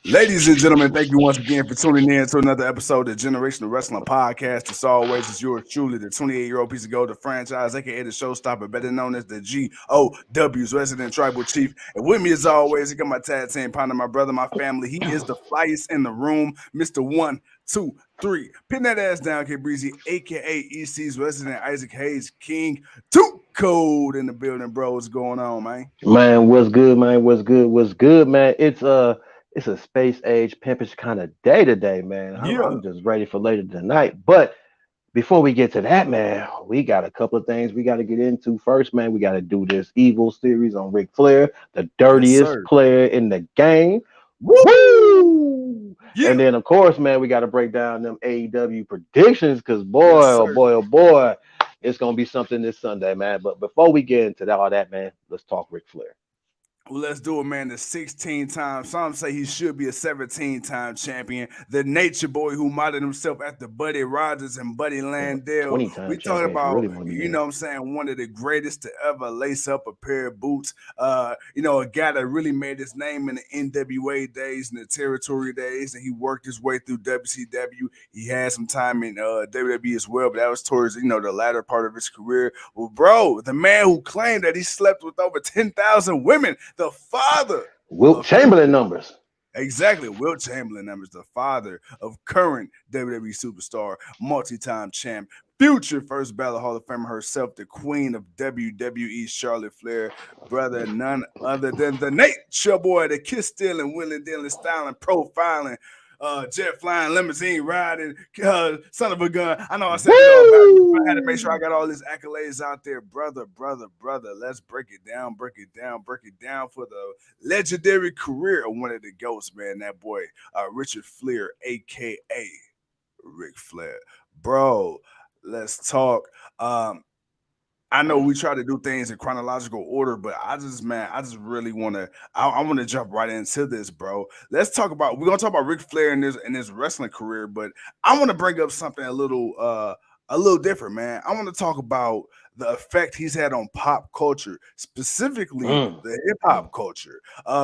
Ladies and gentlemen, thank you once again for tuning in to another episode of the Generational Wrestling Podcast. As always, it's yours truly, the 28-year-old piece of gold, the franchise, aka the showstopper, better known as the GOW's resident tribal chief. And with me, as always, I got my tag team partner, my brother, my family. He is the flyest in the room, Mr. 1, 2, 3. Pin that ass down, K Breezy, aka EC's resident Isaac Hayes King. Too cold in the building, bro. What's going on, man? Man, what's good, man? What's good, man? It's a space age pimpish kind of day today, man. I'm just ready for later tonight. But before we get to that, man, we got a couple of things we got to get into first, man. We got to do this Evil series on Ric Flair, the dirtiest player in the game. Woo! Yeah. And then, of course, man, we got to break down them AEW predictions because, boy, oh boy, it's going to be something this Sunday, man. But before we get into all that, man, let's talk Ric Flair. Well, let's do it, man. The 16-time, some say he should be a 17-time champion. The nature boy who modeled himself after Buddy Rogers and Buddy Landell. We talking about, really you know what I'm saying, one of the greatest to ever lace up a pair of boots. A guy that really made his name in the NWA days and the territory days, and he worked his way through WCW. He had some time in WWE as well, but that was towards, the latter part of his career. Well, bro, the man who claimed that he slept with over 10,000 women, the father Wilt Chamberlain numbers. Exactly, Wilt Chamberlain numbers, the father of current WWE superstar, multi-time champ, future first ballot Hall of Famer herself, the queen of WWE, Charlotte Flair, brother, none other than the nature boy, the kiss stealing, willing dealing, styling, profiling, jet flying, limousine riding, son of a gun. I know I said it all, but I had to make sure I got all these accolades out there. Brother. Let's break it down for the legendary career of one of the GOATs, man. That boy, Richard Flair, aka Ric Flair. Bro, let's talk. I know we try to do things in chronological order, but I just really want to. I want to jump right into this, bro. We're gonna talk about Ric Flair in his wrestling career, but I want to bring up something a little different, man. I want to talk about the effect he's had on pop culture, specifically the hip hop culture,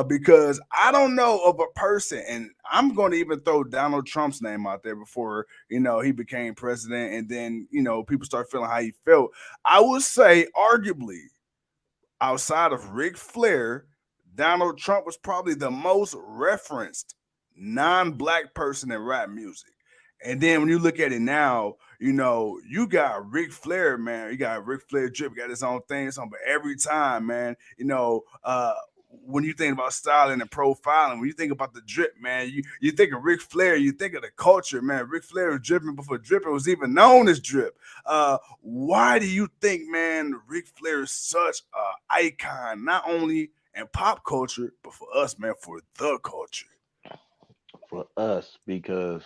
because I don't know of a person, and I'm going to even throw Donald Trump's name out there before, he became president, and then, people start feeling how he felt. I would say, arguably, outside of Ric Flair, Donald Trump was probably the most referenced non-black person in rap music. And then when you look at it now, you got Ric Flair, man. You got Ric Flair drip, got his own thing, but every time, man, when you think about styling and profiling, when you think about the drip, man, you think of Ric Flair, you think of the culture, man. Ric Flair was dripping before dripping was even known as drip. Why do you think, man, Ric Flair is such an icon, not only in pop culture, but for us, man, for the culture? For us, because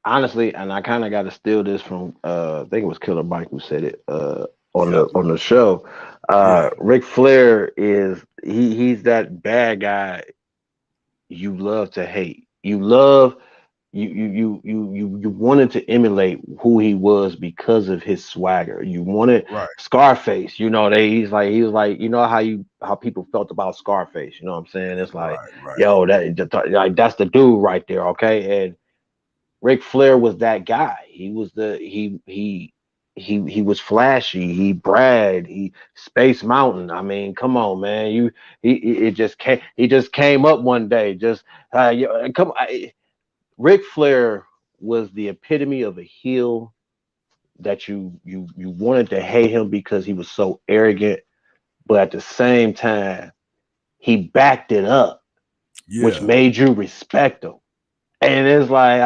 honestly, and I kind of got to steal this from I think it was Killer Mike who said it on the show. Ric Flair he's that bad guy you love to hate. You wanted to emulate who he was because of his swagger. You wanted Scarface. He was like how people felt about Scarface. You know what I'm saying? It's like, yo, that's the dude right there. Okay, and Ric Flair was that guy. He was he was flashy. He bragged. He Space Mountain. I mean, come on, man. He just came up one day. Ric Flair was the epitome of a heel that you wanted to hate him because he was so arrogant, but at the same time, he backed it up, which made you respect him. And it's like,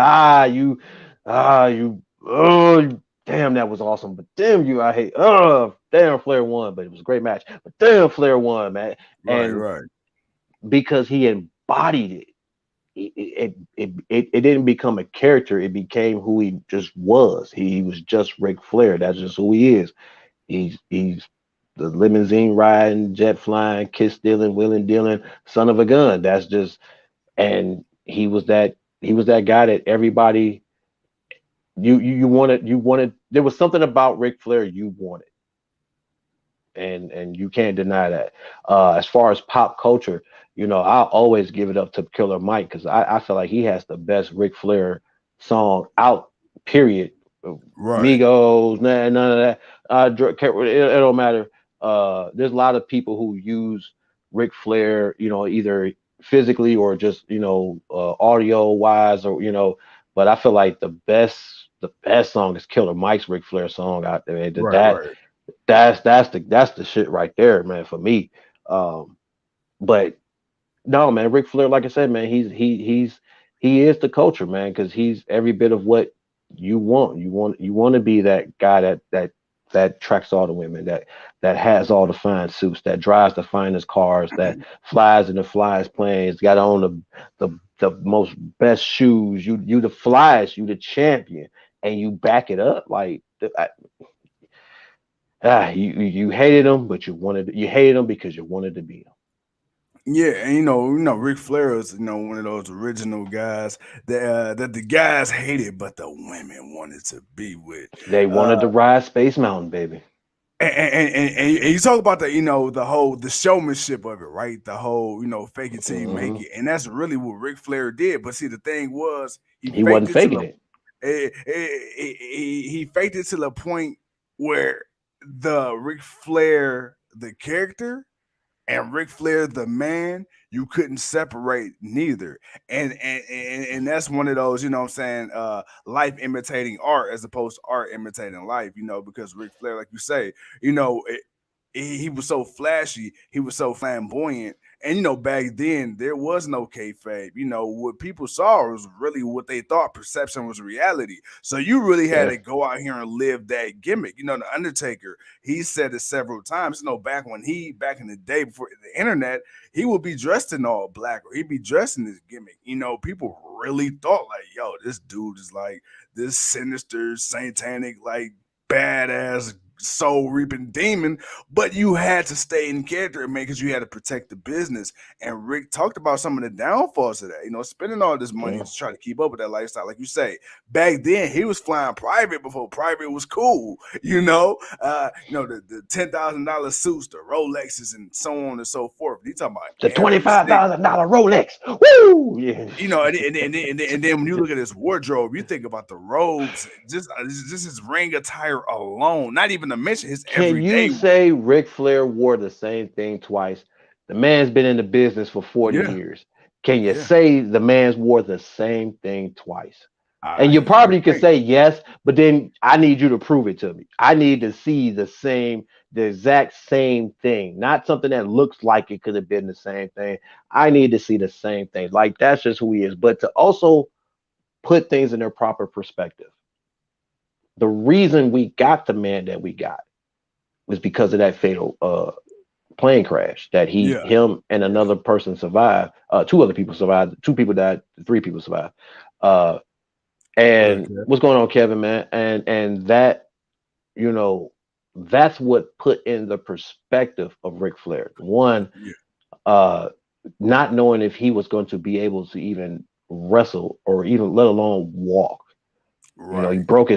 damn, that was awesome. But damn you, I hate, damn, Flair won, but it was a great match. But damn, Flair won, man. And because he embodied it, it didn't become a character. It became who he just was. He was just Ric Flair. That's just who he is. He's the limousine riding, jet flying, kiss stealing, willing dealing, son of a gun. That's just, and he was that guy that everybody you wanted. There was something about Ric Flair you wanted, and you can't deny that. As far as pop culture, I'll always give it up to Killer Mike because I feel like he has the best Ric Flair song out. Period. Right. Migos, none of that. It don't matter. There's a lot of people who use Ric Flair, either physically or just audio wise, or But I feel like the best song is Killer Mike's Ric Flair song out there. Right. Right. That's the shit right there, man, for me. But no, man, Ric Flair, like I said, man, he is the culture, man, because he's every bit of what you want. You want to be that guy that tracks all the women, that has all the fine suits, that drives the finest cars, that flies in the flyest planes, got on the most best shoes. You the flyest, you the champion, and you back it up like. You hated him, but you hated him because you wanted to be him. Yeah, and Ric Flair is one of those original guys that the guys hated, but the women wanted to be with. They wanted to ride Space Mountain, baby. And you talk about the showmanship of it, right? The whole fake it till you make it, and that's really what Ric Flair did. But see, the thing was, he He faked wasn't it faking till it. he faked it to the point where the Ric Flair the character and Ric Flair the man, you couldn't separate neither. And that's one of those, what I'm saying, life imitating art as opposed to art imitating life, because Ric Flair, like you say, he was so flashy, he was so flamboyant. And back then there was no kayfabe. What people saw was really what they thought. Perception was reality. So you really had Yeah. to go out here and live that gimmick. The Undertaker, he said it several times. Back in the day before the internet, he would be dressed in all black or he'd be dressed in this gimmick. People really thought like, yo, this dude is like this sinister, satanic, like badass soul reaping demon, but you had to stay in character, man, because you had to protect the business. And Rick talked about some of the downfalls of that, spending all this money Yeah. to try to keep up with that lifestyle. Like you say, back then he was flying private before private was cool, the $10,000 suits, the Rolexes, and so on and so forth. He talking about The every $25,000 Rolex. Woo! Yeah. and then when you look at his wardrobe, you think about the robes, just his ring attire alone. Not even to mention his Can you everyday. say Ric Flair wore the same thing twice? The man's been in the business for 40 Yeah, years. Can you yeah. say the man's wore the same thing twice? And you You probably could think? say yes, but then I need you to prove it to me. I need to see the exact same thing, not something that looks like it could have been the same thing. I need to see the same thing. Like that's just who he is. But to also put things in their proper perspective, the reason we got the man that we got was because of that fatal plane crash that Yeah, him and yeah. another person survived. Two other people survived. Two people died. Three people survived. Uh, What up, and Kev? what's going on, Kevin, man? And that you know that's what put in the perspective of Ric Flair. One, Yeah, uh, not knowing if he was going to be able to even wrestle or even let alone walk. He right. broke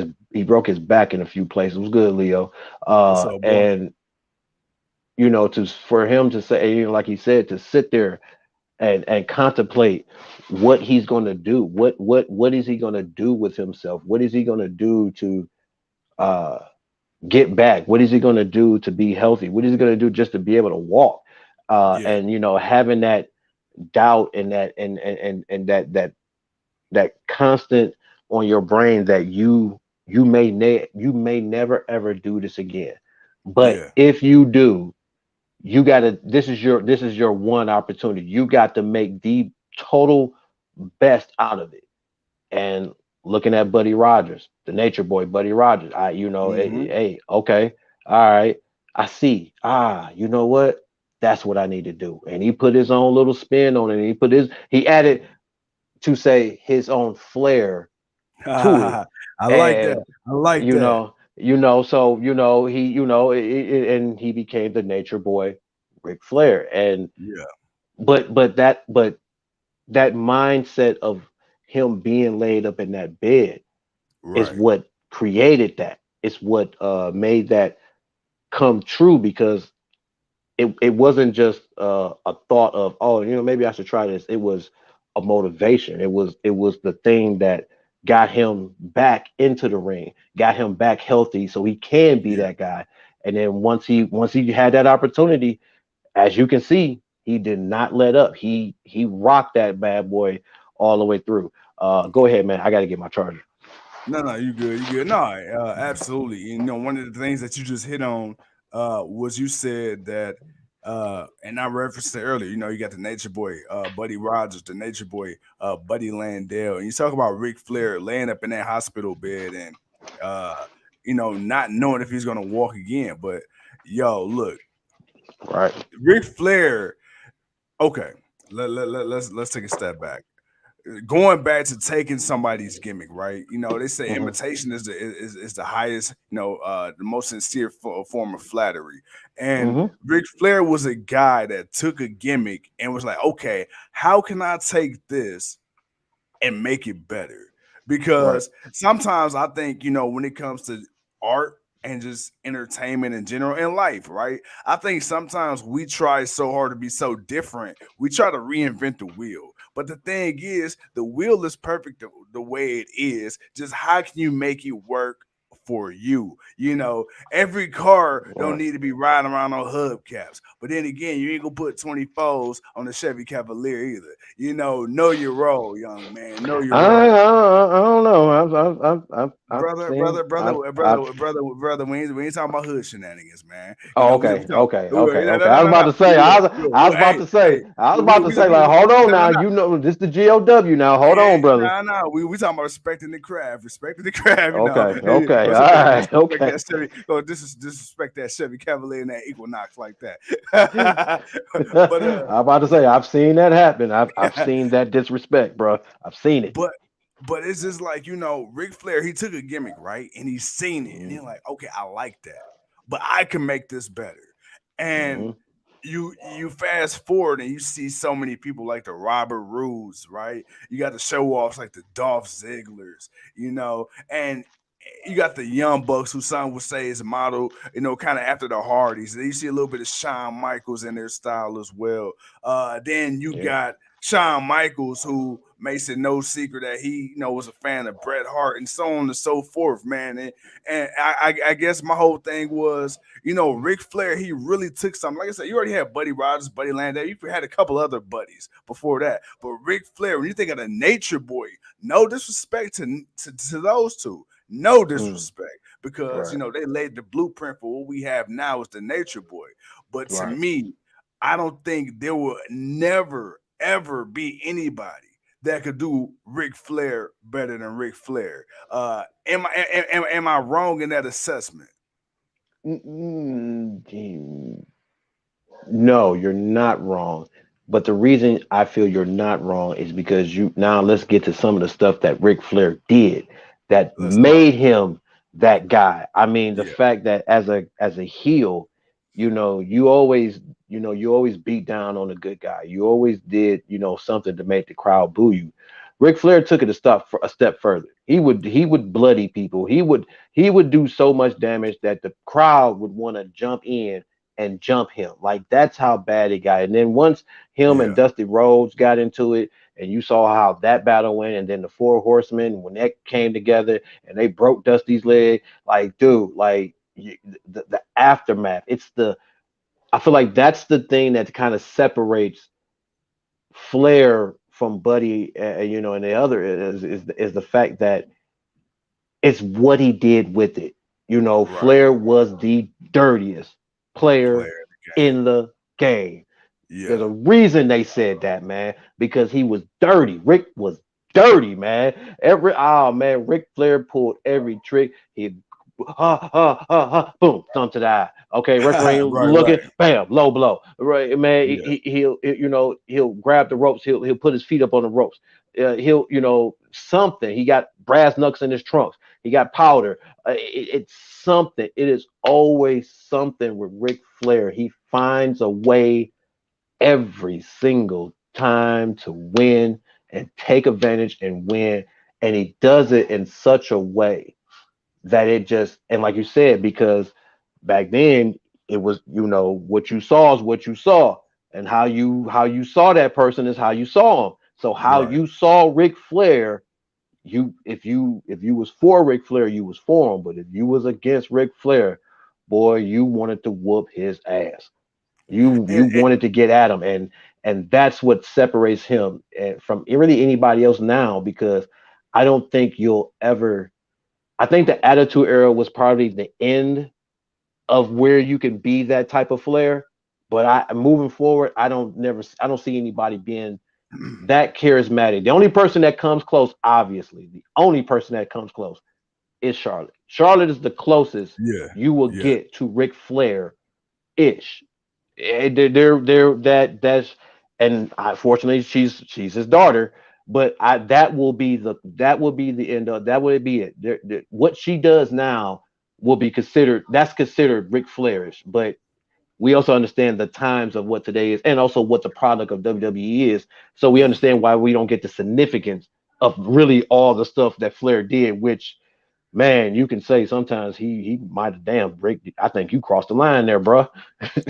his back in a few places. It was good, Leo. What's up, bro? And to for him to say, like he said, to sit there and contemplate what he's going to do. What is he going to do with himself? What is he going to do to uh, get back? What is he going to do to be healthy? What is he going to do just to be able to walk? Yeah, And having that doubt and and that constant on your brain that you may never ever do this again. But yeah, if you do, you gotta this is your one opportunity. You got to make the total best out of it. And looking at Buddy Rogers, the nature boy Buddy Rogers, mm-hmm. hey, okay, all right, I see. You know what? That's what I need to do. And he put his own little spin on it. And he added to say his own flair to it. I like that. And I like that. so he and he became the nature boy Ric Flair. And Yeah, but that mindset of him being laid up in that bed is Right. what created that. It's what made that come true because it wasn't just a thought of, oh, maybe I should try this. It was a motivation. It was the thing that got him back into the ring, got him back healthy so he can be Yeah. that guy. And then once he had that opportunity, as you can see, he did not let up. He rocked that bad boy all the way through. Go ahead, man. I got to get my charger. No, no, you good, you good. No, absolutely. You know, one of the things that you just hit on was you said that, and I referenced it earlier. You know, you got the Nature Boy, Buddy Rogers, the Nature Boy, Buddy Landell, and you talk about Ric Flair laying up in that hospital bed and, uh, not knowing if he's gonna walk again. But yo, look, Right. Ric Flair. Okay, let's take a step back, going back to taking somebody's gimmick, right? You know, they say Hmm. imitation is the highest, the most sincere form of flattery. And Hmm. Ric Flair was a guy that took a gimmick and was like, okay, how can I take this and make it better? Right. Because sometimes I think, when it comes to art and just entertainment in general in life, right? I think sometimes we try so hard to be so different. We try to reinvent the wheel. But the thing is, the wheel is perfect the way it is. Just how can you make it work for you? Every car don't Right. need to be riding around on hubcaps. But then again, you ain't gonna put 24s on the Chevy Cavalier either. Know your role, young man. Know your role. I don't know. I've Brother, seen. brother, brother, I've. brother. We ain't talking about hood shenanigans, man. Oh, We okay, talk. okay, No, okay, no, okay. no, I was no, about no. to say. I was about Hey, to say. hey. I was about to say. Like, hold on No, now. no, You no, know, no. this the GOW now. Hold on, brother. Nah, nah. We talking about respecting the craft, respecting the craft. Okay, Go okay. All right, disrespect okay. that Chevy. Go disrespect that Chevy Cavalier and that Equinox like that. but I'm about to say. I've seen that happen. I've uh, seen that disrespect, bro. I've seen it. But it's just like, Ric Flair, he took a gimmick, right? And he's seen it. And Mm-hmm. he's like, okay, I like that. But I can make this better. And Mm-hmm. you fast forward and you see so many people like the Robert Roods, right? You got the show offs like the Dolph Zigglers, and you got the Young Bucks, who some would say is a model, kind of after the Hardys. Then you see a little bit of Shawn Michaels in their style as well. Then you Yeah. got Shawn Michaels, who makes it no secret that he, was a fan of Bret Hart and so on and so forth, man. And I guess my whole thing was, Ric Flair, he really took something. Like I said, you already had Buddy Rogers, Buddy Landau. You had a couple other buddies before that. But Ric Flair, when you think of the Nature Boy, no disrespect to those two. No Mm. disrespect, because Right. they laid the blueprint for what we have now is the Nature Boy. But to Right. me, I don't think there will never ever be anybody that could do Ric Flair better than Ric Flair. Am I wrong in that assessment? Mm. No, you're not wrong. But the reason I feel you're not wrong is because you now let's get to some of the stuff that Ric Flair did that Let's talk. made him that guy. I mean, the Yeah, fact that as a heel, you always beat down on the good guy. You always did, something to make the crowd boo you. Ric Flair took it a step further. He would bloody people. He would do so much damage that the crowd would want to jump in and jump him. Like that's how bad it got. And then once him and yeah, Dusty Rhodes got into it, and you saw how that battle went, and then the Four Horsemen when that came together and they broke Dusty's leg, like dude, like the aftermath. I feel like that's the thing that kind of separates Flair from Buddy, and the other is the fact that it's what he did with it. right. Flair was the dirtiest player Player the in game. the game. There's Yeah. a reason they said that, man, because he was dirty. Rick was dirty, man. Ric Flair pulled every trick. He boom, thumb to the eye. Okay, referee Right, looking, right. bam, low blow. Right, man. Yeah. He'll grab the ropes. He'll put his feet up on the ropes. He'll something. He got brass knucks in his trunks. He got powder. It's something. It is always something with Ric Flair. He finds a way every single time to win and take advantage and win. And he does it in such a way that it just, and like you said, because back then it was, what you saw is what you saw, and how you saw that person is how you saw him. So how Right. you saw Ric Flair, if you was for Ric Flair, you was for him. But if you was against Ric Flair, boy, you wanted to whoop his ass. You And wanted to get at him, and that's what separates him from really anybody else now. Because I don't think you'll ever. I think the Attitude Era was probably the end of where you can be that type of Flair. But I moving forward, I don't see anybody being that charismatic. The only person that comes close, obviously, the only person that comes close is Charlotte. Charlotte is the closest yeah, you will yeah. get to Ric Flair ish. They're that's and fortunately she's his daughter. But that will be the end of that would be it. What she does now will be considered Ric Flairish. But we also understand the times of what today is, and also what the product of WWE is. So we understand why we don't get the significance of really all the stuff that Flair did, which, man, you can say sometimes he might have damn break. I think you crossed the line there, bro.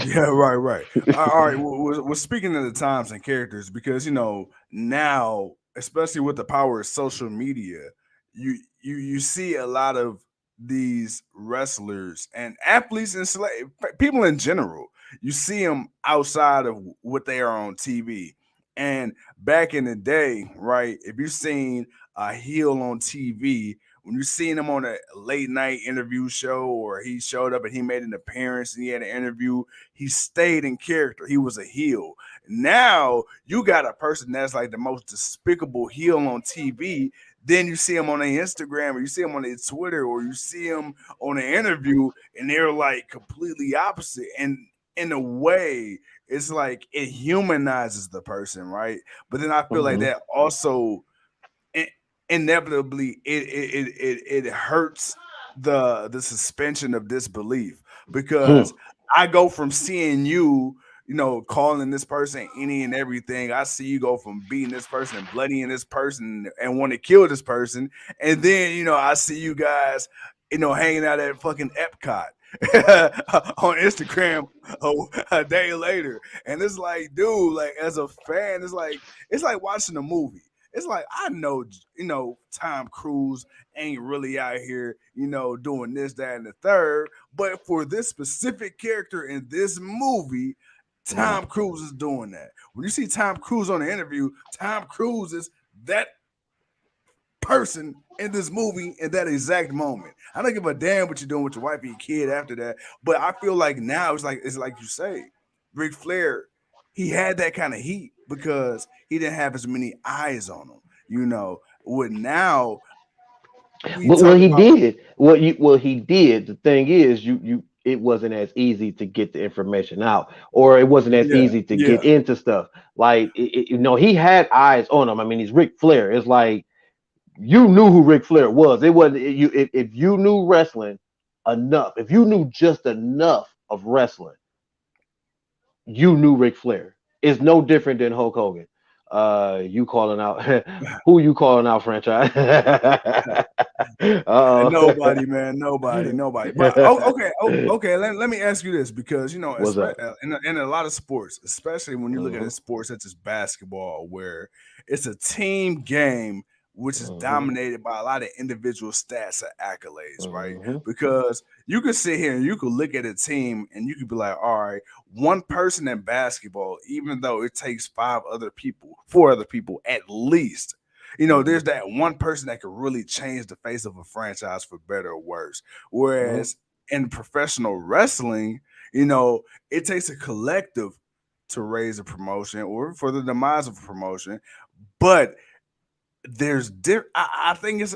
Yeah, right, right. All right. We're speaking of the times and characters because now, especially with the power of social media, you see a lot of these wrestlers and athletes and people in general. You see them outside of what they are on TV. And back in the day, right? If you've seen a heel on TV, when you seen him on a late night interview show, or he showed up and he made an appearance and he had an interview, he stayed in character. He was a heel. Now you got a person that's like the most despicable heel on TV. Then you see him on their Instagram, or you see him on their Twitter, or you see him on an interview, and they're like completely opposite. And in a way, it's like it humanizes the person, right? But then I feel like Hmm. that also inevitably it hurts the suspension of disbelief, because I go from seeing you, calling this person any and everything. I see you go from beating this person and bloodying this person and want to kill this person, and then I see you guys, hanging out at fucking Epcot on Instagram a day later, and it's like, dude, like as a fan, it's like watching a movie. It's like, I know, Tom Cruise ain't really out here, doing this, that, and the third. But for this specific character in this movie, Tom Cruise is doing that. When you see Tom Cruise on the interview, Tom Cruise is that person in this movie in that exact moment. I don't give a damn what you're doing with your wife and your kid after that. But I feel like now it's like you say, Ric Flair, he had that kind of heat because he didn't have as many eyes on him. With now we But talk what he about, did, what he did. The thing is, it wasn't as easy to get the information out, or it wasn't as yeah, easy to yeah, get into stuff. Like, he had eyes on him. I mean, he's Ric Flair. It's like you knew who Ric Flair was. It wasn't you if you knew wrestling enough. If you knew just enough of wrestling, you knew Ric Flair. It's no different than Hulk Hogan. You calling out who you calling out, franchise? Uh-oh. nobody, man, nobody. But okay, okay. Let me ask you this, because What's up? in a lot of sports, especially when you look at Hmm. sports such as basketball, where it's a team game, which is Hmm. dominated by a lot of individual stats and accolades, right? Hmm. Because you could sit here and you could look at a team and you could be like, all right, one person in basketball, even though it takes four other people at least, Hmm. there's that one person that could really change the face of a franchise for better or worse. Hmm. Whereas in professional wrestling, it takes a collective to raise a promotion or for the demise of a promotion. But I think it's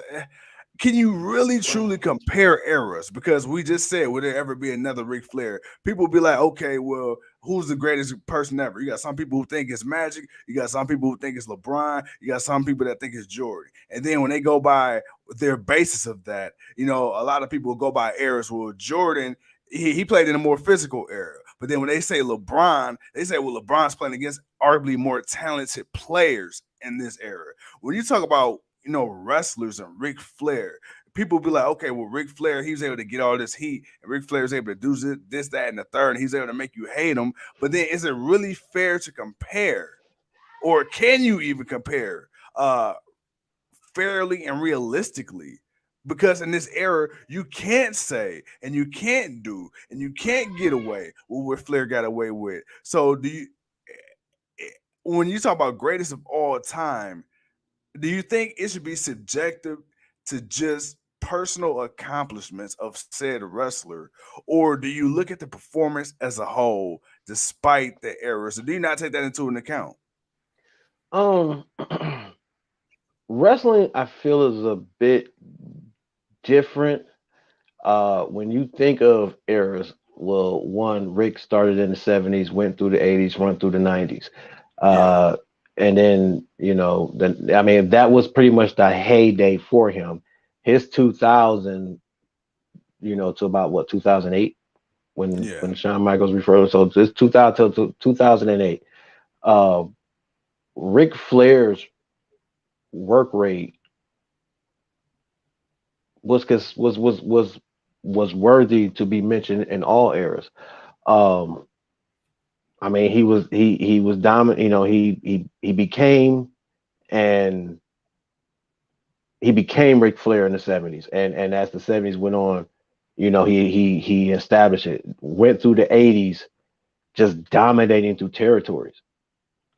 can you really truly compare eras? Because we just said, would there ever be another Ric Flair? People will be like, okay, well, who's the greatest person ever? You got some people who think it's Magic. You got some people who think it's LeBron. You got some people that think it's Jordan. And then when they go by their basis of that, a lot of people go by eras. Well, Jordan, he played in a more physical era. But then when they say LeBron, they say, well, LeBron's playing against arguably more talented players in this era. When you talk about, wrestlers and Ric Flair, people be like, okay, well, Ric Flair, he was able to get all this heat, and Ric Flair is able to do this, that, and the third, and he's able to make you hate him. But then is it really fair to compare? Or can you even compare fairly and realistically? Because in this era, you can't say and you can't do and you can't get away with what Flair got away with. So when you talk about greatest of all time, do you think it should be subjective to just personal accomplishments of said wrestler, or do you look at the performance as a whole despite the errors? So do you not take that into an account? Um, wrestling, I feel, is a bit different. When you think of eras, well, one, Rick started in the 70s, went through the 80s, run through the 90s. Yeah, And then, I mean, that was pretty much the heyday for him. His 2000, to about what, 2008, yeah, when Shawn Michaels referred. So it's 2000 to 2008. Uh, Ric Flair's work rate was was worthy to be mentioned in all eras. Um, I mean, he was dominant. He became and he became Ric Flair in the 70s, and as the 70s went on, he established it. Went through the 80s, just dominating through territories.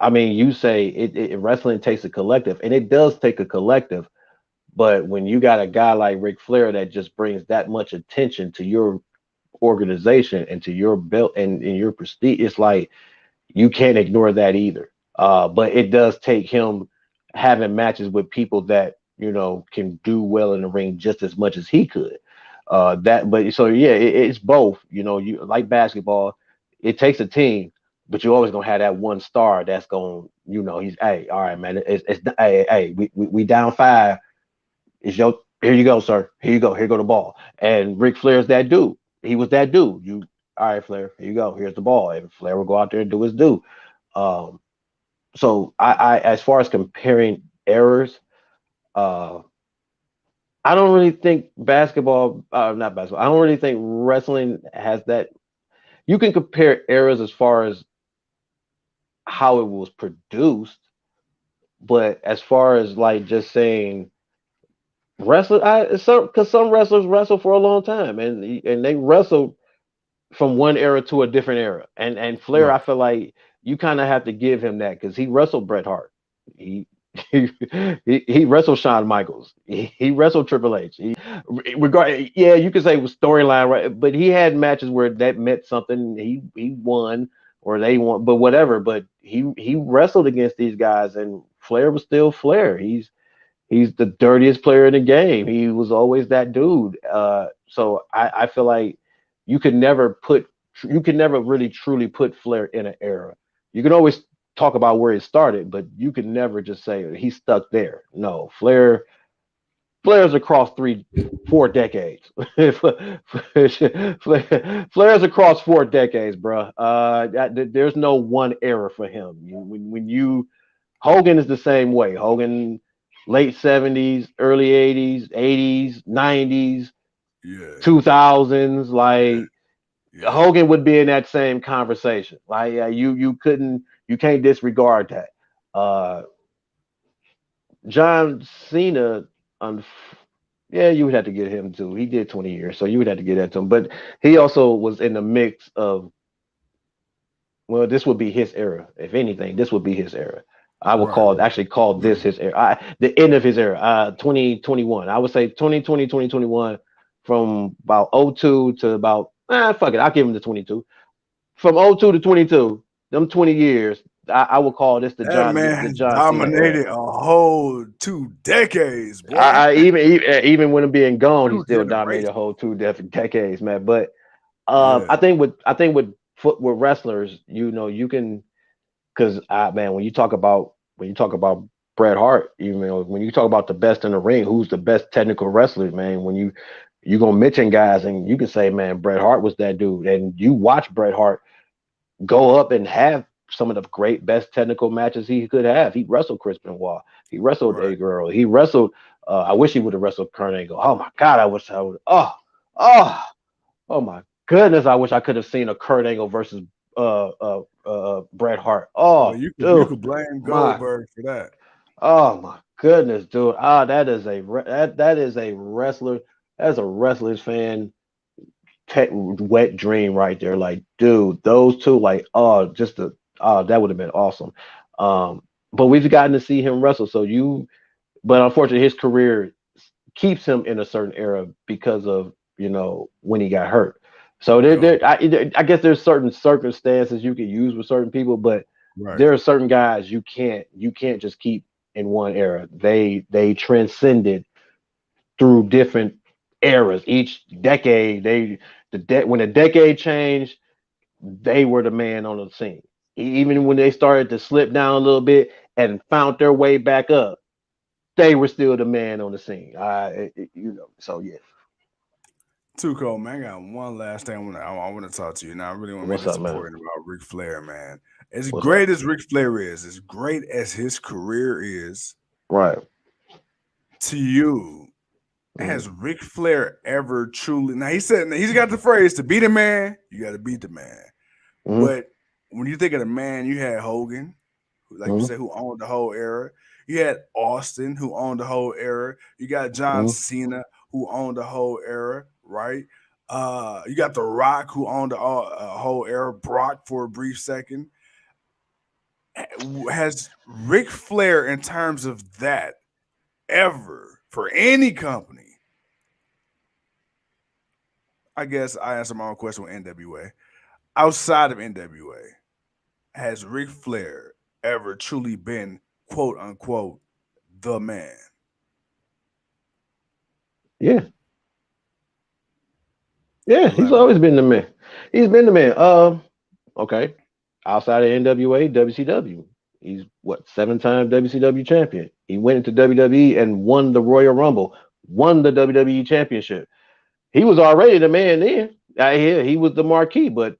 I mean, you say wrestling takes a collective, and it does take a collective. But when you got a guy like Ric Flair that just brings that much attention to your organization and to your belt and your prestige, it's like you can't ignore that either. But it does take him having matches with people that can do well in the ring just as much as he could. But so yeah, it's both. You like basketball, it takes a team, but you're always gonna have that one star that's going. He's hey, all right, man. It's hey, we down five. It's your here you go, sir. Here you go. Here go the ball. And Ric Flair's that dude. He was that dude. You all right, Flair? Here you go. Here's the ball. And Flair will go out there and do his due. Um, so as far as comparing errors, uh, I don't really think basketball, not basketball. I don't really think wrestling has that. You can compare errors as far as how it was produced, but as far as like just saying wrestle, because some wrestlers wrestle for a long time and they wrestled from one era to a different era. And Flair, I right. feel like you kind of have to give him that because he wrestled Bret Hart. He he, he wrestled Shawn Michaels. He wrestled Triple H. Yeah, you could say it was storyline, right? But he had matches where that meant something. He won or they won, but whatever. But he wrestled against these guys, and Flair was still Flair. He's the dirtiest player in the game. He was always that dude. So I feel like you could never really truly put Flair in an era. You can always talk about where it started, but you can never just say he's stuck there. No, Flair's across 4 decades. Flair's across 4 decades, bro. There's no one era for him. Hogan is the same way. Hogan, late 70s, early 80s, 80s, 90s, Yeah, 2000s. Like yeah, Hogan would be in that same conversation. Like you can't disregard that. Uh, John Cena, um, yeah, you would have to get him too. He did 20 years, so you would have to get that to him. But he also was in the mix of, well, this would be his era. If anything, this would be his era. I would right, right. actually call this his era. The end of his era, 2021. I would say 2020, 2021, from about '02 to about, fuck it, I'll give him the 22. From '02 to 22, them 20 years, I would call this That the man John Cena era. dominated a whole 2 decades, boy. I even when him being gone, he Two still dominated a generations. whole 2 decades, man. But Yeah, I think with wrestlers, you can, because man, when you talk about Bret Hart, when you talk about the best in the ring, who's the best technical wrestler, man? When you gonna mention guys and you can say, man, Bret Hart was that dude, and you watch Bret Hart. go up and have some of the great best technical matches he could have. He wrestled Chris Benoit. He wrestled Right. A Girl. He wrestled. I wish he would have wrestled Kurt Angle. Oh my God, I wish I would. Oh, oh my goodness, I wish I could have seen a Kurt Angle versus Bret Hart. Well, Oh, you dude, could blame my Goldberg for that. oh my goodness, dude. That is that is a wrestler. That's a wrestler's fan wet dream right there. Like, dude, those two, like, that would have been awesome. But we've gotten to see him wrestle. But unfortunately, his career keeps him in a certain era because of when he got hurt. So Yo, I guess there's certain circumstances you can use with certain people, but right. there are certain guys you can't just keep in one era. They transcended through different eras. Each decade, when the decade changed, they were the man on the scene. Even when they started to slip down a little bit and found their way back up, they were still the man on the scene. So yeah. Too cold, man. I got one last thing I want to talk to you. Now, I really want to make What's this up, man? important about Ric Flair, man. As What's up? great as Ric Flair is, as great as his career is, Right. to you, Mm-hmm. has Ric Flair ever truly? Now, he said he's got the phrase to beat a man, you got to beat the man. Mm-hmm. But when you think of the man, you had Hogan, like you Mm-hmm. said, who owned the whole era. You had Austin, who owned the whole era. You got John Mm-hmm. Cena, who owned the whole era, right? You got The Rock, who owned the whole era. Brock for a brief second. Has Ric Flair, in terms of that, ever for any company? I guess I answer my own question with NWA. Outside of NWA, has Ric Flair ever truly been quote unquote the man? Yeah. Yeah. He's Elaborate. always been the man. He's been the man. Okay. Outside of NWA, WCW. He's what, 7-time WCW champion. He went into WWE and won the Royal Rumble, won the WWE championship. He was already the man then. He was the marquee, but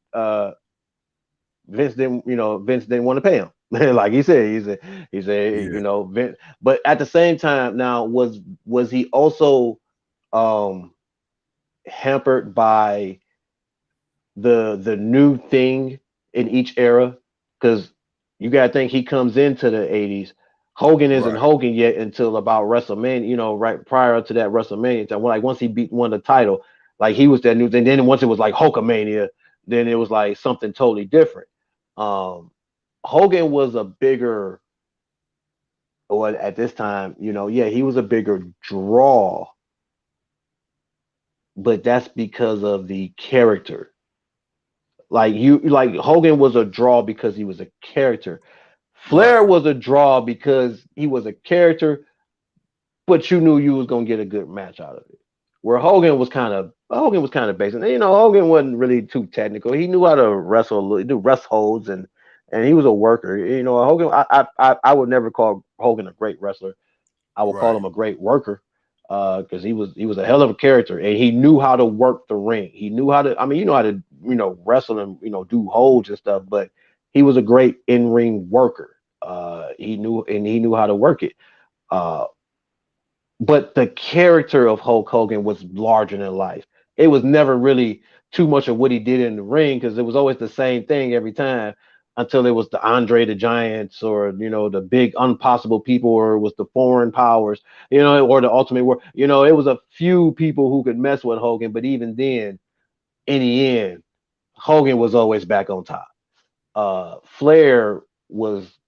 Vince didn't want to pay him. Like he said, Yeah. Vince. But at the same time, now was he also um hampered by the new thing in each era? Because you gotta think he comes into the 80s. Hogan isn't Right. Hogan yet until about WrestleMania, right prior to that WrestleMania time. Like once he won the title, like he was that new thing. Then once it was like Hulkamania, then it was like something totally different. Um Hogan was a bigger, well, at this time, yeah, he was a bigger draw, but that's because of the character. Like Hogan was a draw because he was a character. Flair Right. was a draw because he was a character, but you knew you was gonna get a good match out of it. Where Hogan was kind of basic. Hogan wasn't really too technical. He knew how to wrestle, do rest holds, and he was a worker. Hogan. I would never call Hogan a great wrestler. I would call Right. him a great worker, because he was a hell of a character, and he knew how to work the ring. He knew how to. I mean, how to wrestle and do holds and stuff, but he was a great in ring worker. He knew how to work it. Uh, but the character of Hulk Hogan was larger than life. It was never really too much of what he did in the ring, because it was always the same thing every time, until it was the Andre the Giants, or the big impossible people, or it was the foreign powers, or the Ultimate War. It was a few people who could mess with Hogan, but even then, in the end, Hogan was always back on top. Uh, Flair was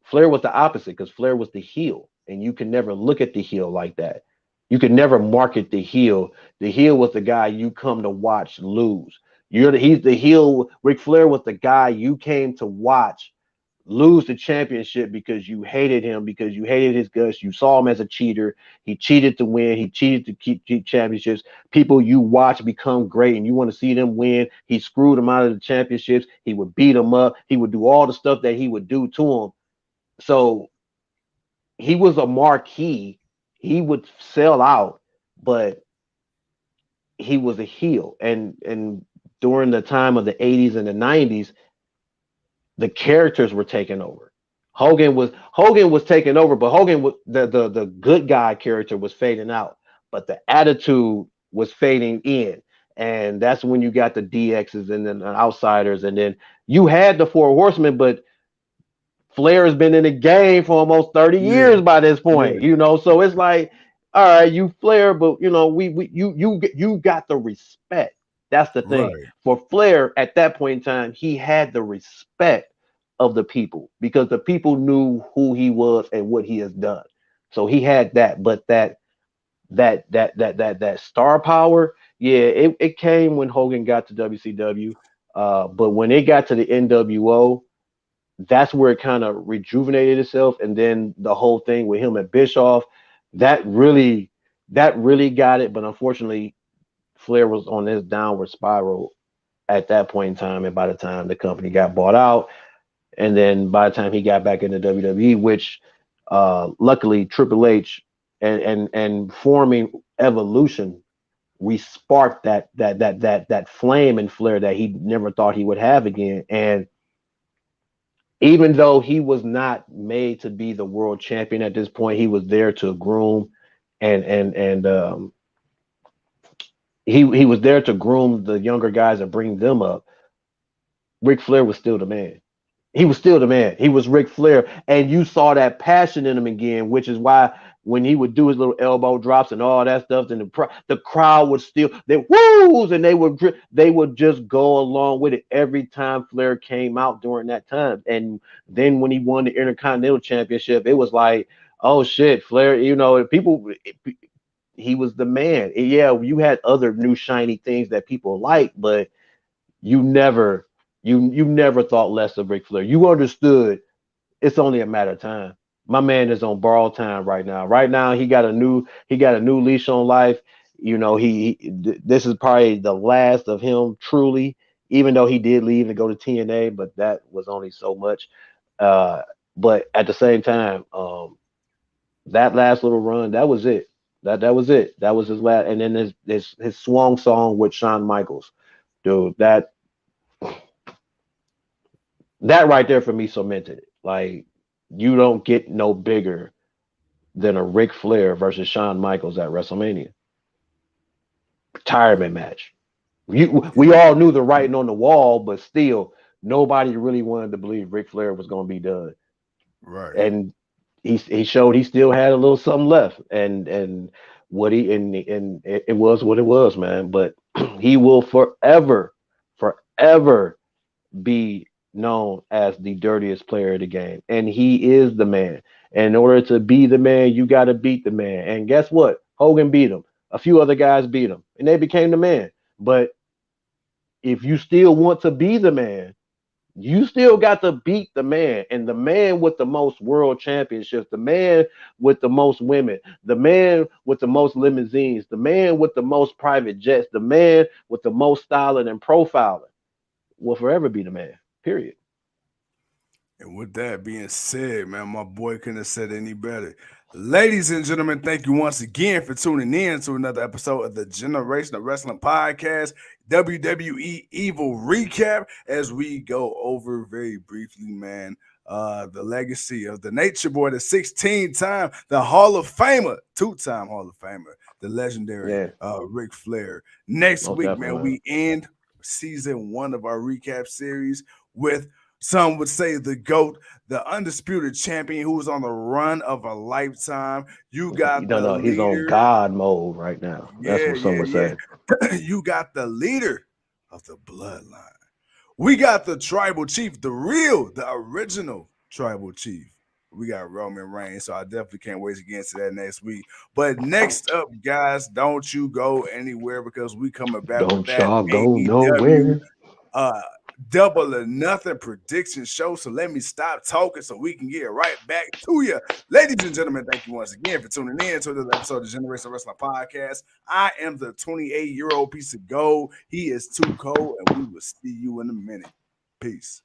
Flair was the opposite, because Flair was the heel, and you can never look at the heel like that. You could never market the heel. The heel was the guy you come to watch lose. He's the heel. Ric Flair was the guy you came to watch lose the championship, because you hated him, because you hated his guts. You saw him as a cheater. He cheated to win. He cheated to keep championships. People you watch become great, and you want to see them win. He screwed them out of the championships. He would beat them up. He would do all the stuff that he would do to them. So he was a marquee. He would sell out, but he was a heel. And during the time of the 80s and the 90s, the characters were taking over. Hogan was taking over, but Hogan was the good guy character was fading out, but the attitude was fading in. And that's when you got the DXs and then the outsiders, and then you had the Four Horsemen, but Flair has been in the game for almost 30 Yeah, years by this point, yeah, you know. So it's like, all right, you Flair, but you know, you got the respect. That's the thing. right. For Flair at that point in time, he had the respect of the people because the people knew who he was and what he has done. So he had that, but that star power, yeah, it came when Hogan got to WCW. But when it got to the NWO, that's where it kind of rejuvenated itself. And then the whole thing with him and Bischoff, that really got it. But unfortunately, Flair was on this downward spiral at that point in time. And by the time the company got bought out, and then by the time he got back into WWE, which luckily Triple H and forming Evolution re-sparked that flame in Flair that he never thought he would have again. And even though he was not made to be the world champion at this point, he was there to groom and he was there to groom the younger guys and bring them up. Ric Flair was still the man. He was still the man. He was Ric Flair, and you saw that passion in him again, which is why when he would do his little elbow drops and all that stuff, then the crowd would still they woos, and they would just go along with it every time Flair came out during that time. And then when he won the Intercontinental Championship, it was like, oh shit, Flair, you know, he was the man. Yeah, you had other new shiny things that people liked, but you never you never thought less of Ric Flair. You understood it's only a matter of time. My man is on borrowed time right now. Right now, he got a new leash on life. You know, this is probably the last of him truly. Even though he did leave and go to TNA, but that was only so much. Uh, but at the same time, that last little run, that was it. That was it. That was his last. And then his swan song with Shawn Michaels, dude. That right there for me cemented it. Like, you don't get no bigger than a Ric Flair versus Shawn Michaels at WrestleMania retirement match. We all knew the writing on the wall, but still nobody really wanted to believe Ric Flair was going to be done. Right. And he showed he still had a little something left, and what he and it was what it was, man. But he will forever be known as the dirtiest player of the game. And he is the man. And in order to be the man, you got to beat the man. And guess what? Hogan beat him. A few other guys beat him. And they became the man. But if you still want to be the man, you still got to beat the man. And the man with the most world championships, the man with the most women, the man with the most limousines, the man with the most private jets, the man with the most styling and profiling will forever be the man. Period. And with that being said, man, my boy couldn't have said any better. Ladies and gentlemen, thank you once again for tuning in to another episode of the Generation of Wrestling Podcast, WWE Evil Recap, as we go over very briefly, man, the legacy of the Nature Boy, the 16-time, the Hall of Famer, two-time Hall of Famer, the legendary Yeah, Ric Flair. Next most week, definitely, man, man. we end season 1 of our recap series with, some would say, the GOAT, the undisputed champion who was on the run of a lifetime. You got No, the no, he's on leader. God mode right now. That's Yeah, what some yeah, would say. yeah. You got the leader of the bloodline. We got the tribal chief, the real, the original tribal chief. We got Roman Reigns, so I definitely can't wait to get into that next week. But next up, guys, don't you go anywhere because we coming back with Don't that y'all go AEW nowhere. uh double or nothing prediction show. So let me stop talking so we can get right back to you. Ladies and gentlemen, thank you once again for tuning in to this episode of Generation Wrestling Podcast. I am the 28-year-old piece of gold. He is too cold, and we will see you in a minute. Peace.